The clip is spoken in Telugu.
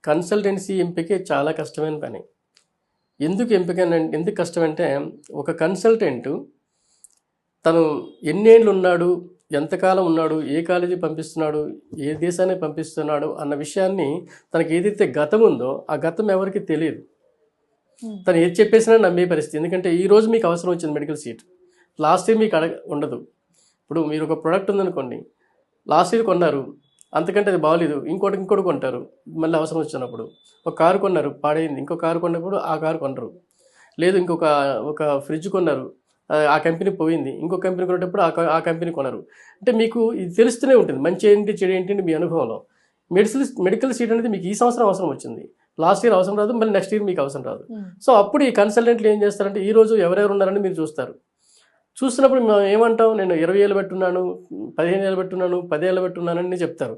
కన్సల్టెన్సీ ఎంపికే చాలా కష్టమైన పని. ఎందుకు కష్టమంటే, ఒక కన్సల్టెంట్ తను ఎన్నేళ్ళు ఉన్నాడు, ఎంతకాలం ఉన్నాడు, ఏ కాలేజీ పంపిస్తున్నాడు, ఏ దేశానికి పంపిస్తున్నాడు అన్న విషయాన్ని తనకి ఏదైతే గతం ఉందో ఆ గతం ఎవరికి తెలియదు. తను ఏది చెప్పేసినా నమ్మే పరిస్థితి. ఎందుకంటే ఈరోజు మీకు అవసరం వచ్చింది మెడికల్ సీట్, లాస్ట్ ఇయర్ మీకు ఉండదు. ఇప్పుడు మీరు ఒక ప్రోడక్ట్ ఉందనుకోండి, లాస్ట్ ఇయర్ కొన్నారు, అంతకంటే అది బాగోలేదు, ఇంకోటి కొంటారు మళ్ళీ అవసరం వచ్చినప్పుడు. ఒక కారు కొన్నారు, పాడైంది, ఇంకో కారు కొన్నప్పుడు ఆ కారు కొనరు. లేదు ఒక ఫ్రిడ్జ్ కొన్నారు, ఆ కంపెనీ పోయింది, ఇంకో కంపెనీ కొనేటప్పుడు ఆ కంపెనీ కొనరు. అంటే మీకు ఇది తెలుస్తూనే ఉంటుంది, మంచి ఏంటి చెడు ఏంటి మీ అనుభవంలో. మెడికల్ సీట్ అనేది మీకు ఈ సంవత్సరం అవసరం వచ్చింది, లాస్ట్ ఇయర్ అవసరం రాదు, మళ్ళీ నెక్స్ట్ ఇయర్ మీకు అవసరం రాదు. సో అప్పుడు ఈ కన్సల్టెంట్లు ఏం చేస్తారంటే, ఈ రోజు ఎవరెవరు ఉన్నారని మీరు చూస్తారు. చూస్తున్నప్పుడు మేము ఏమంటాం, నేను 20 ఏళ్ళు పెట్టున్నాను, 15 ఏళ్ళు పెట్టున్నాను, 10 ఏళ్ళు పెట్టున్నానని చెప్తారు.